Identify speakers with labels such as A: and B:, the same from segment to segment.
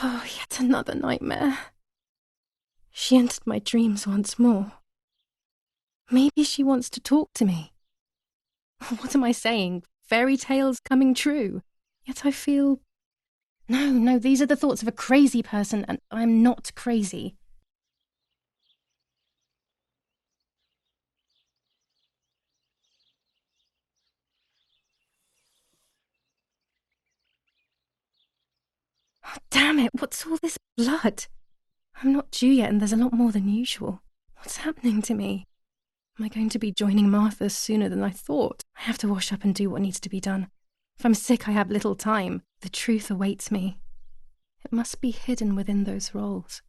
A: Oh, yet another nightmare. She entered my dreams once more. Maybe she wants to talk to me. What am I saying? Fairy tales coming true. Yet I feel... No, these are the thoughts of a crazy person, and I'm not crazy. Oh, damn it, what's all this blood? I'm not due yet, and there's a lot more than usual. What's happening to me? Am I going to be joining Martha sooner than I thought? I have to wash up and do what needs to be done. If I'm sick, I have little time. The truth awaits me. It must be hidden within those rolls.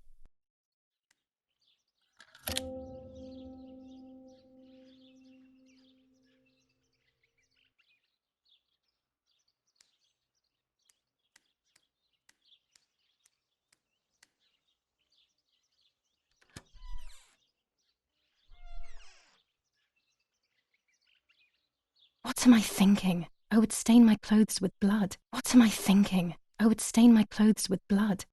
A: What am I thinking? I would stain my clothes with blood. What am I thinking? I would stain my clothes with blood.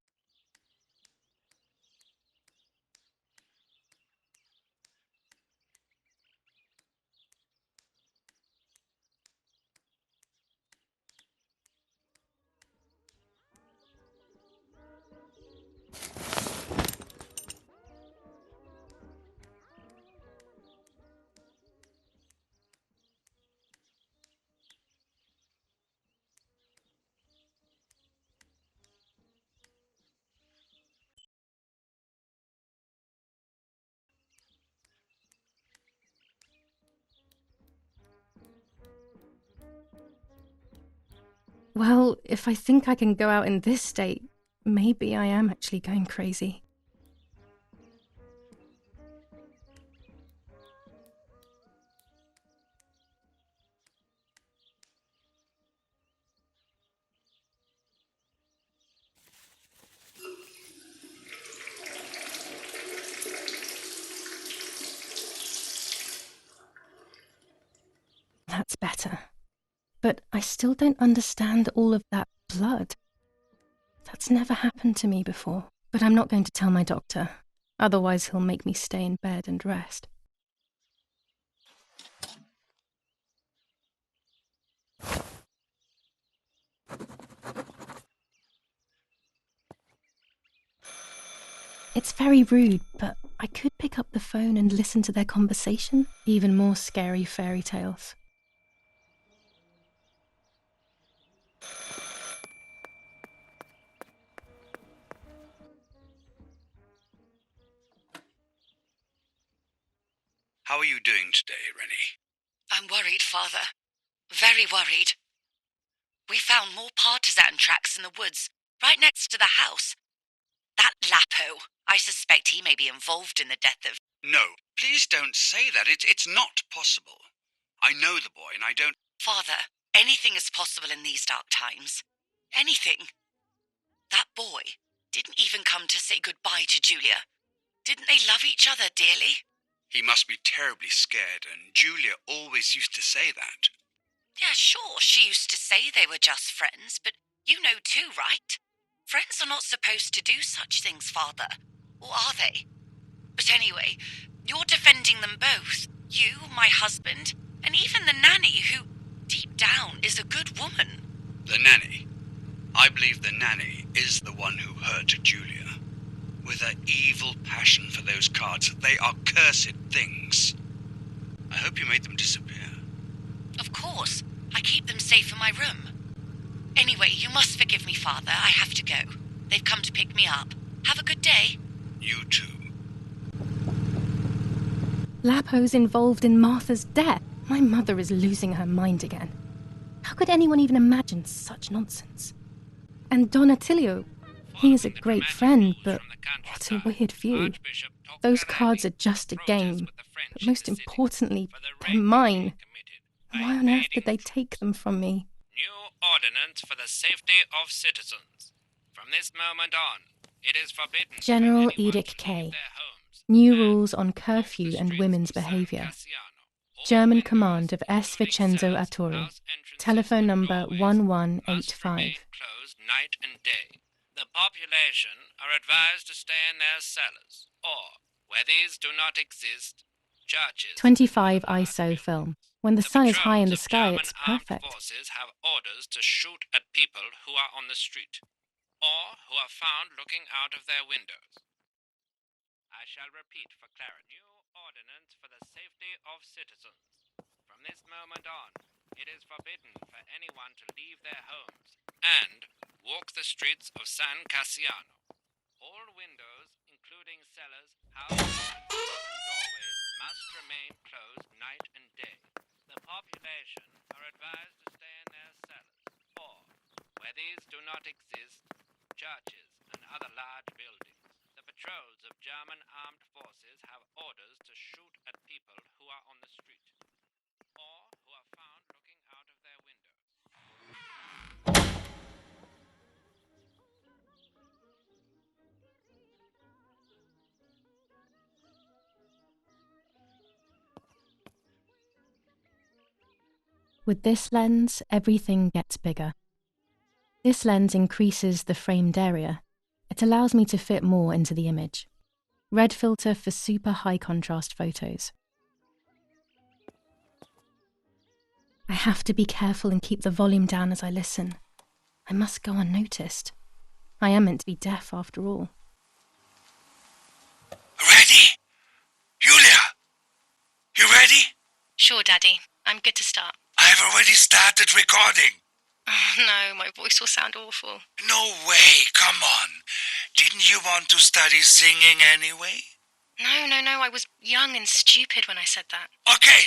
A: Well, if I think I can go out in this state, maybe I am actually going crazy. That's better. But I still don't understand all of that blood. That's never happened to me before. But I'm not going to tell my doctor. Otherwise he'll make me stay in bed and rest. It's very rude, but I could pick up the phone and listen to their conversation. Even more scary fairy tales.
B: How are you doing today, Rennie?
C: I'm worried, Father. Very worried. We found more partisan tracks in the woods, right next to the house. That Lapo, I suspect he may be involved in the death of...
B: No, please don't say that. It's not possible. I know the boy and I don't...
C: Father, anything is possible in these dark times. Anything. That boy didn't even come to say goodbye to Giulia. Didn't they love each other dearly?
B: He must be terribly scared, and Giulia always used to say that.
C: Yeah, sure, she used to say they were just friends, but you know too, right? Friends are not supposed to do such things, Father. Or are they? But anyway, you're defending them both. You, my husband, and even the nanny who, deep down, is a good woman.
B: The nanny? I believe the nanny is the one who hurt Giulia. With her evil passion for those cards, they are cursed things. I hope you made them disappear.
C: Of course. I keep them safe in my room. Anyway, you must forgive me, Father. I have to go. They've come to pick me up. Have a good day.
B: You too.
A: Lapo's involved in Martha's death. My mother is losing her mind again. How could anyone even imagine such nonsense? And Don Attilio, he is a great friend, but what a weird view. Those cards are just a game, but most importantly, they're mine. Why on earth did they take them from me?
D: New ordinance for the safety of citizens. From this moment on, it is forbidden...
A: General Erich K. New rules on curfew and women's behaviour. German command of S. Vincenzo Arturi. Telephone number 1185.
D: Closed night and day. The population are advised to stay in their cellars, or, where these do not exist, churches.
A: 25 ISO film. When the sun is high in the
D: patrols of
A: sky,
D: German
A: it's
D: armed
A: perfect.
D: forces have orders to shoot at people who are on the street, or who are found looking out of their windows. I shall repeat for clarity. New ordinance for the safety of citizens. From this moment on, it is forbidden for anyone to leave their homes and walk the streets of San Cassiano. All windows, including cellars, houses, and doorways, must remain closed night and day. The population are advised to stay in their cellars, or, where these do not exist, churches and other large buildings. The patrols of German armed forces have orders to shoot at people who are on the street, or who are found looking out of their windows.
A: With this lens, everything gets bigger. This lens increases the framed area. It allows me to fit more into the image. Red filter for super high contrast photos. I have to be careful and keep the volume down as I listen. I must go unnoticed. I am meant to be deaf after all.
B: Ready? Giulia! You ready?
A: Sure, Daddy. I'm good to start.
B: I've already started recording.
A: Oh, no, my voice will sound awful.
B: No way, come on. Didn't you want to study singing anyway?
A: No, I was young and stupid when I said that.
B: Okay.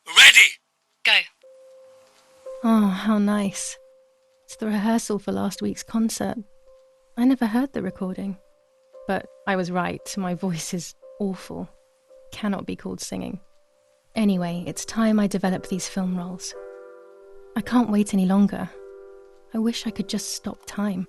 B: Ready?
A: Go. Oh, how nice. It's the rehearsal for last week's concert. I never heard the recording. But I was right, my voice is awful. Cannot be called singing. Anyway, it's time I develop these film roles. I can't wait any longer. I wish I could just stop time.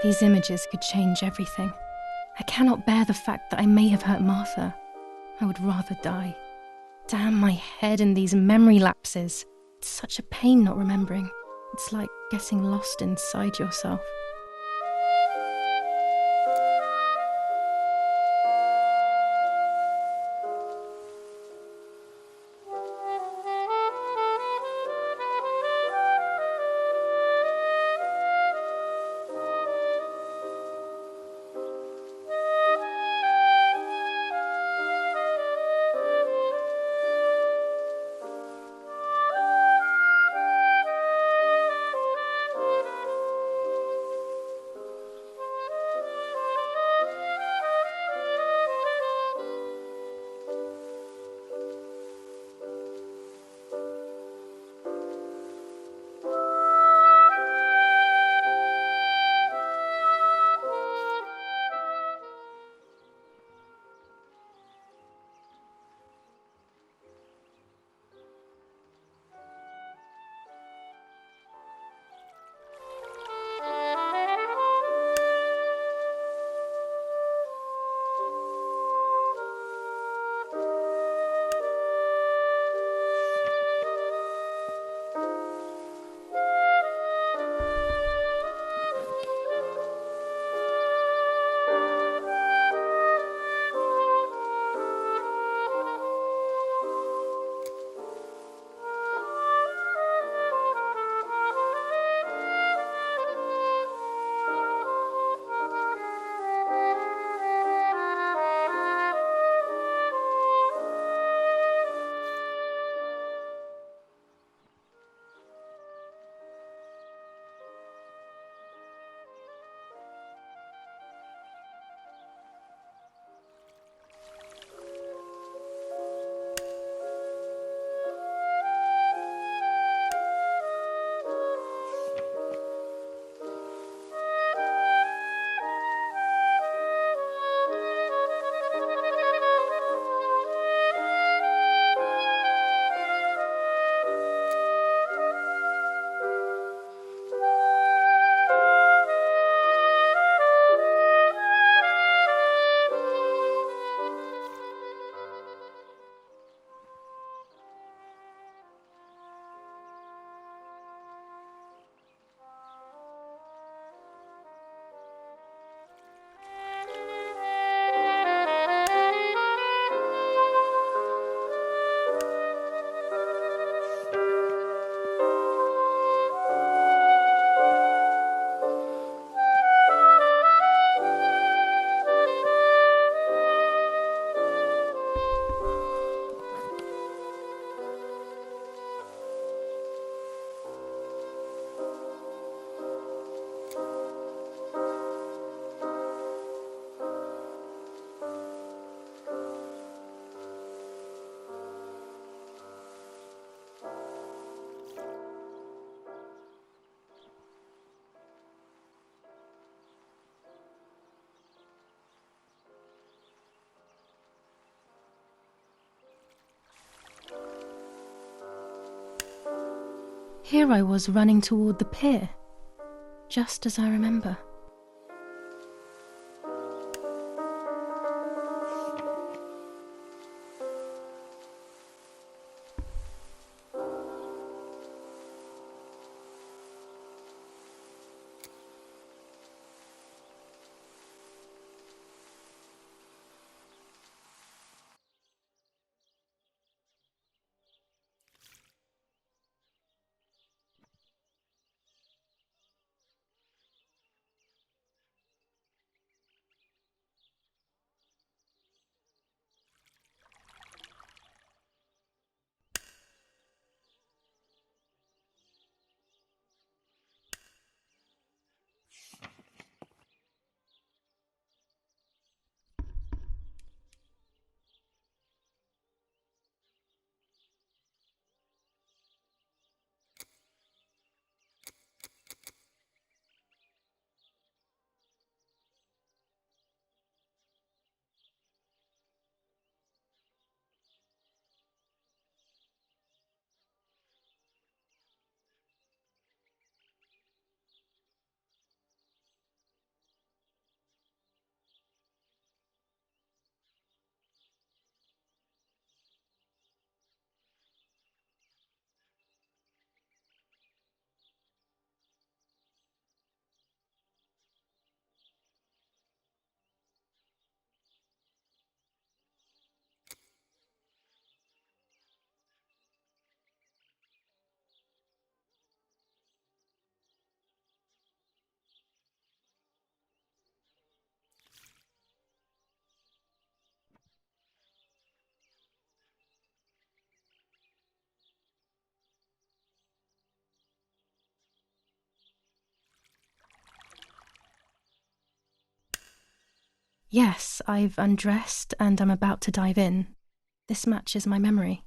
A: These images could change everything. I cannot bear the fact that I may have hurt Martha. I would rather die. Damn my head and these memory lapses. It's such a pain not remembering. It's like getting lost inside yourself. Here I was running toward the pier, just as I remember. Yes, I've undressed and I'm about to dive in. This matches my memory.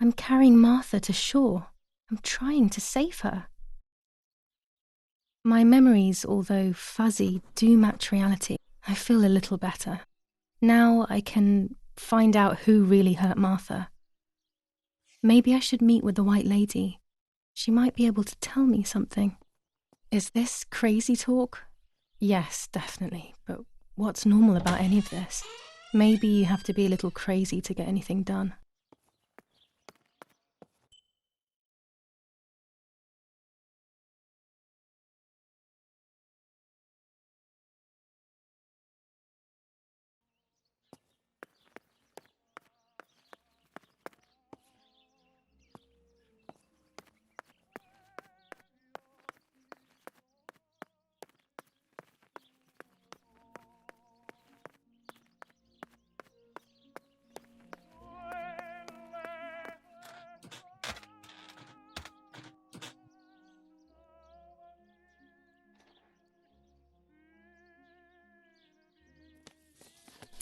A: I'm carrying Martha to shore. I'm trying to save her. My memories, although fuzzy, do match reality. I feel a little better. Now I can find out who really hurt Martha. Maybe I should meet with the White Lady. She might be able to tell me something. Is this crazy talk? Yes, definitely. But what's normal about any of this? Maybe you have to be a little crazy to get anything done.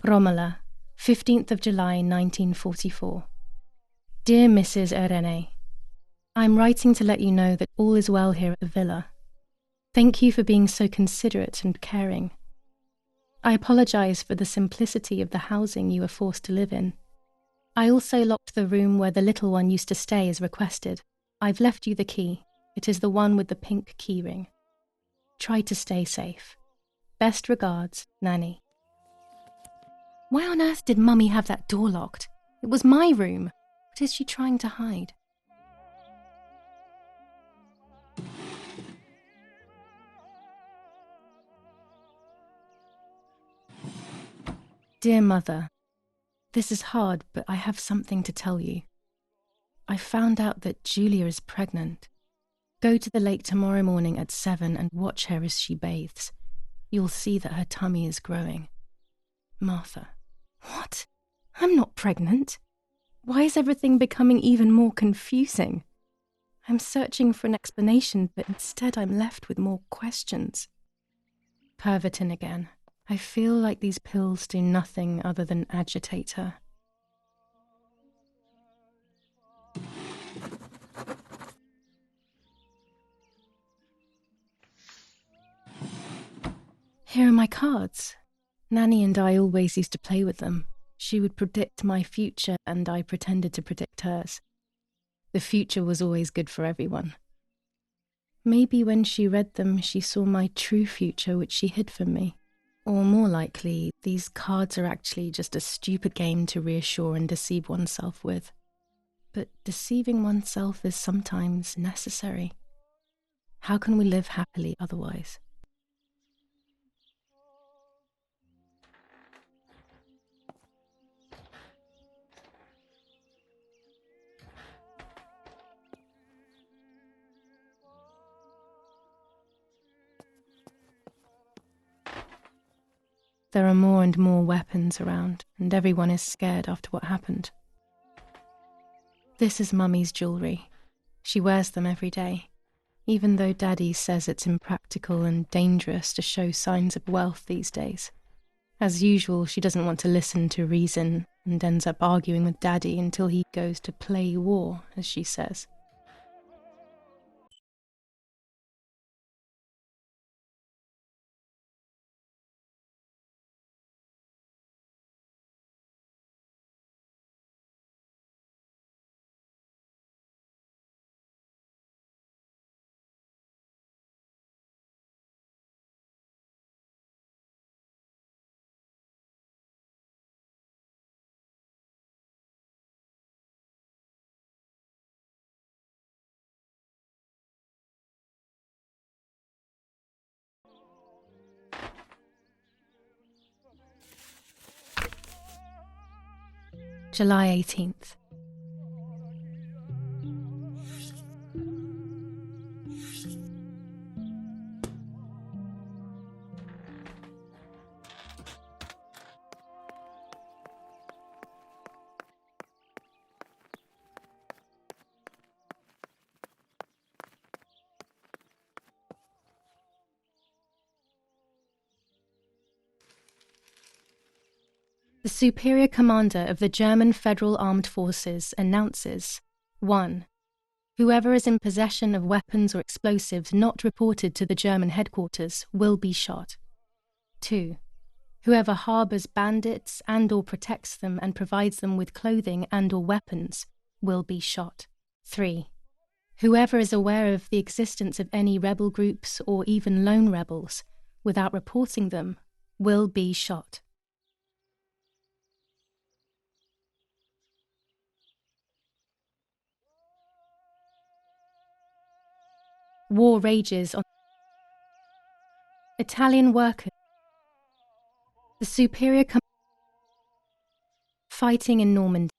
A: Romola, 15th of July 1944. Dear Mrs. Erene, I'm writing to let you know that all is well here at the villa. Thank you for being so considerate and caring. I apologise for the simplicity of the housing you were forced to live in. I also locked the room where the little one used to stay as requested. I've left you the key. It is the one with the pink keyring. Try to stay safe. Best regards, Nanny. Why on earth did Mummy have that door locked? It was my room. What is she trying to hide? Dear Mother, this is hard, but I have something to tell you. I found out that Giulia is pregnant. Go to the lake tomorrow morning at 7 and watch her as she bathes. You'll see that her tummy is growing. Martha. What? I'm not pregnant. Why is everything becoming even more confusing? I'm searching for an explanation, but instead I'm left with more questions. Pervitin again. I feel like these pills do nothing other than agitate her. Here are my cards. Nanny and I always used to play with them. She would predict my future and I pretended to predict hers. The future was always good for everyone. Maybe when she read them, she saw my true future, which she hid from me. Or more likely, these cards are actually just a stupid game to reassure and deceive oneself with. But deceiving oneself is sometimes necessary. How can we live happily otherwise? There are more and more weapons around, and everyone is scared after what happened. This is Mummy's jewellery. She wears them every day, even though Daddy says it's impractical and dangerous to show signs of wealth these days. As usual, she doesn't want to listen to reason and ends up arguing with Daddy until he goes to play war, as she says. July 18th. The Superior Commander of the German Federal Armed Forces announces 1. Whoever is in possession of weapons or explosives not reported to the German headquarters will be shot. 2. Whoever harbours bandits and/or protects them and provides them with clothing and/or weapons will be shot. 3. Whoever is aware of the existence of any rebel groups or even lone rebels without reporting them will be shot. War rages on Italian workers. The Superior fighting in Normandy.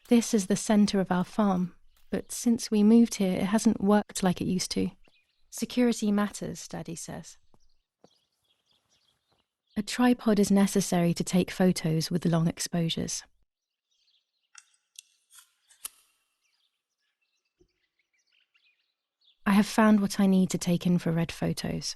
A: This is the centre of our farm, but since we moved here, it hasn't worked like it used to. Security matters, Daddy says. A tripod is necessary to take photos with long exposures. have found what I need to take infrared photos.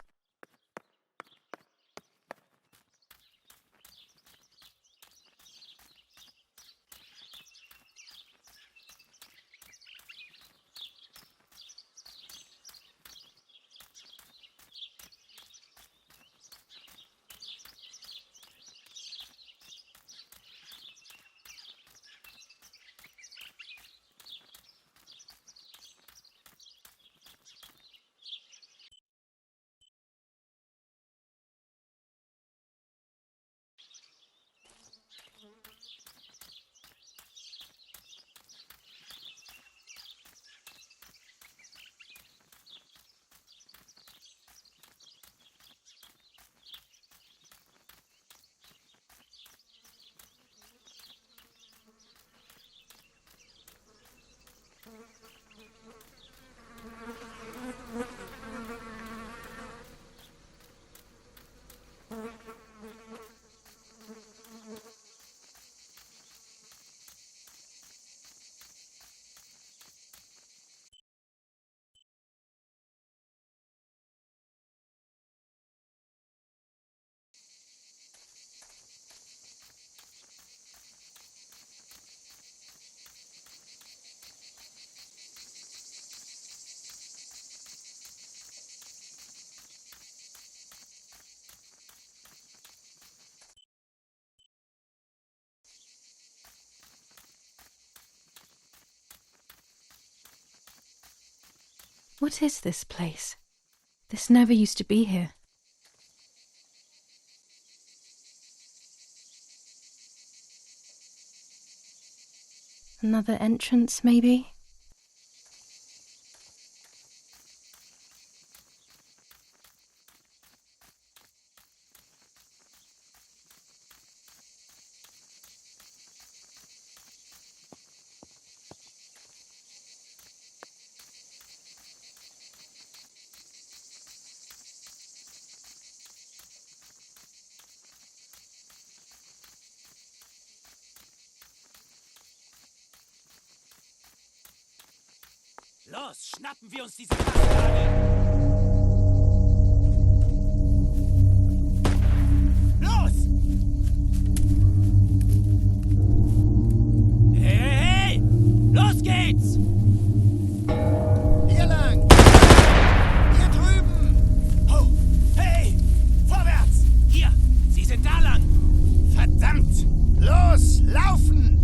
A: What is this place? This never used to be here. Another entrance, maybe?
E: Los, schnappen wir uns diese Bastarde! Los! Hey! Los geht's! Hier lang! Hier drüben! Oh! Hey! Vorwärts! Hier! Sie sind da lang! Verdammt! Los! Laufen!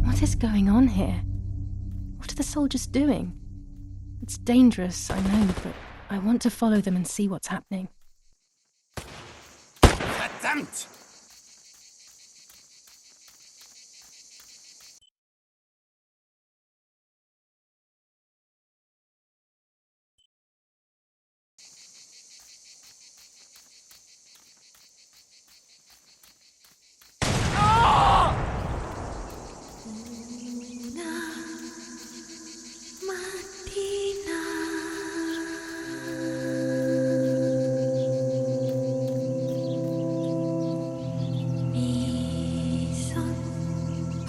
A: What is going on here? What are the soldiers doing? It's dangerous, I know, but I want to follow them and see what's happening.
E: Verdammt!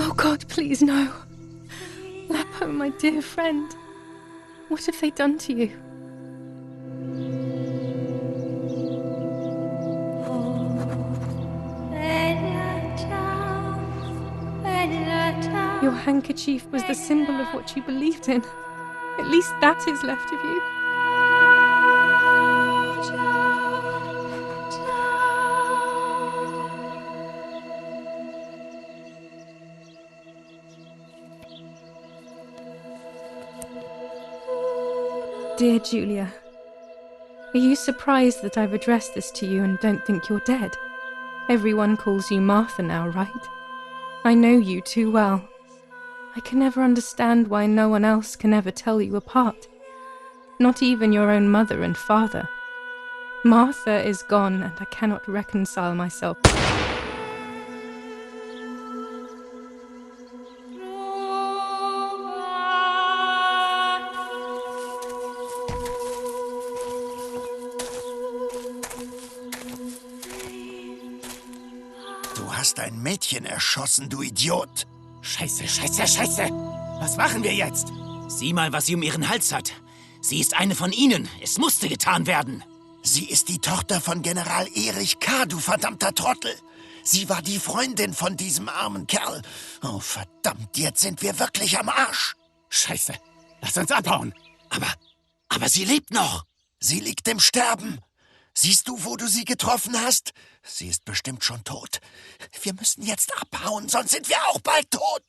A: Oh God, please no. Lapo, my dear friend. What have they done to you? Your handkerchief was the symbol of what you believed in. At least that is left of you. Dear Giulia, are you surprised that I've addressed this to you and don't think you're dead? Everyone calls you Martha now, right? I know you too well. I can never understand why no one else can ever tell you apart. Not even your own mother and father. Martha is gone and I cannot reconcile myself.
E: Du hast ein Mädchen erschossen, du Idiot! Scheiße, scheiße, scheiße! Was machen wir jetzt?
F: Sieh mal, was sie um ihren Hals hat. Sie ist eine von ihnen. Es musste getan werden.
G: Sie ist die Tochter von General Erich K., du verdammter Trottel. Sie war die Freundin von diesem armen Kerl. Oh, verdammt, jetzt sind wir wirklich am Arsch.
E: Scheiße, lass uns abhauen.
F: Aber sie lebt noch.
G: Sie liegt im Sterben. Siehst du, wo du sie getroffen hast? Sie ist bestimmt schon tot. Wir müssen jetzt abhauen, sonst sind wir auch bald tot.